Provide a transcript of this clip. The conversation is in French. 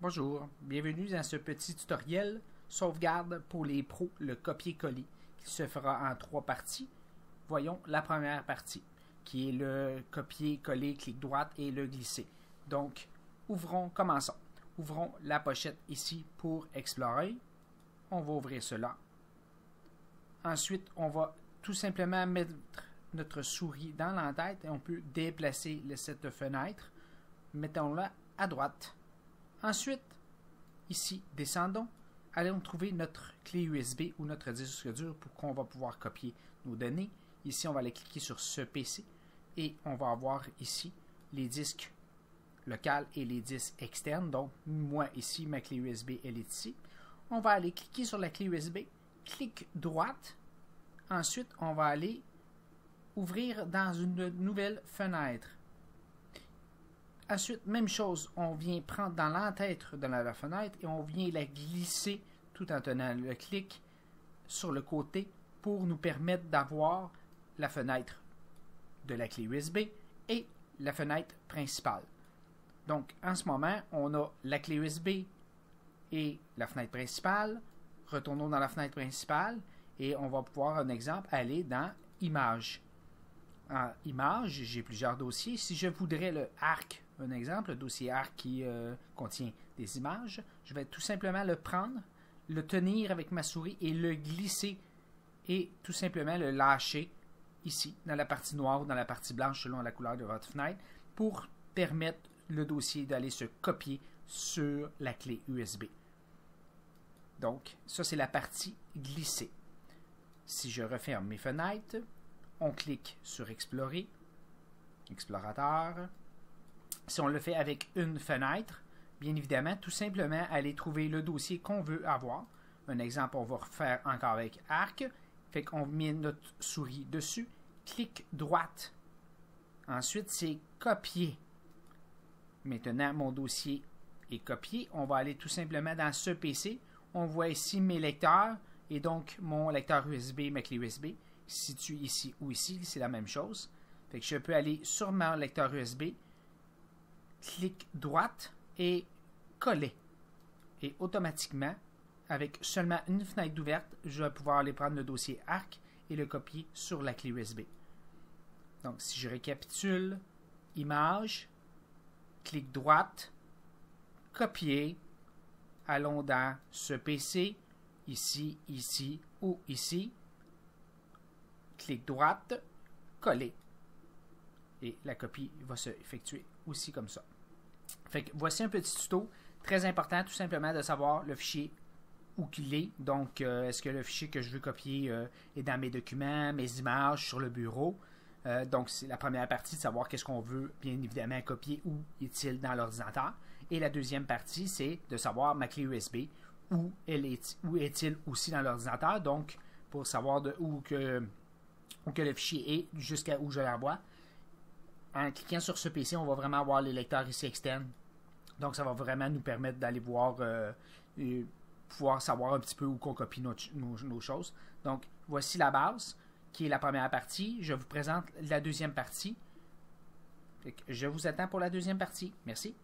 Bonjour, bienvenue dans ce petit tutoriel sauvegarde pour les pros, le copier-coller, qui se fera en 3 parties. Voyons la première partie, qui est le copier-coller, clic droite et le glisser. Donc, commençons. Ouvrons la pochette ici pour explorer. On va ouvrir cela. Ensuite, on va tout simplement mettre notre souris dans l'entête et on peut déplacer cette fenêtre. Mettons-la à droite. Ensuite, ici, descendons. Allons trouver notre clé USB ou notre disque dur pour qu'on va pouvoir copier nos données. Ici, on va aller cliquer sur ce PC et on va avoir ici les disques locaux et les disques externes. Donc, moi, ici, ma clé USB, elle est ici. On va aller cliquer sur la clé USB, clic droite. Ensuite, on va aller ouvrir dans une nouvelle fenêtre. Ensuite, même chose, on vient prendre dans l'entête de la fenêtre et on vient la glisser tout en tenant le clic sur le côté pour nous permettre d'avoir la fenêtre de la clé USB et la fenêtre principale. Donc, en ce moment, on a la clé USB et la fenêtre principale. Retournons dans la fenêtre principale et on va pouvoir, un exemple, aller dans Images. En Images, j'ai plusieurs dossiers. Si je voudrais le ARC, un exemple, le dossier ARC qui contient des images, je vais tout simplement le prendre, le tenir avec ma souris et le glisser et tout simplement le lâcher ici, dans la partie noire ou dans la partie blanche selon la couleur de votre fenêtre pour permettre le dossier d'aller se copier sur la clé USB. Donc, ça c'est la partie glissée. Si je referme mes fenêtres, on clique sur Explorer, Explorateur. Si on le fait avec une fenêtre, bien évidemment, tout simplement aller trouver le dossier qu'on veut avoir. Un exemple, on va refaire encore avec ARC. Fait qu'on met notre souris dessus, clic droite. Ensuite, c'est Copier. Maintenant, mon dossier est copié. On va aller tout simplement dans ce PC. On voit ici mes lecteurs et donc mon lecteur USB, ma clé USB, situé ici ou ici, c'est la même chose. Fait que je peux aller sur mon lecteur USB, clic droite et coller. Et automatiquement, avec seulement une fenêtre ouverte, je vais pouvoir aller prendre le dossier ARC et le copier sur la clé USB. Donc, si je récapitule, Images, clic droite, copier, allons dans ce PC, ici, ici ou ici, clic droite, coller. Et la copie va se effectuer aussi comme ça. Fait que voici un petit tuto très important, tout simplement de savoir le fichier où qu'il est. Donc, est-ce que le fichier que je veux copier est dans mes documents, mes images, sur le bureau. Donc, c'est la première partie de savoir qu'est-ce qu'on veut, bien évidemment, copier, où est-il dans l'ordinateur. Et la deuxième partie, c'est de savoir ma clé USB, où est-il aussi dans l'ordinateur. Donc, pour savoir où que le fichier est, jusqu'à où je l'envoie. En cliquant sur ce PC, on va vraiment avoir les lecteurs ici externes. Donc, ça va vraiment nous permettre d'aller voir, pouvoir savoir un petit peu où qu'on copie nos choses. Donc, voici la base, qui est la première partie. Je vous présente la deuxième partie. Je vous attends pour la deuxième partie. Merci.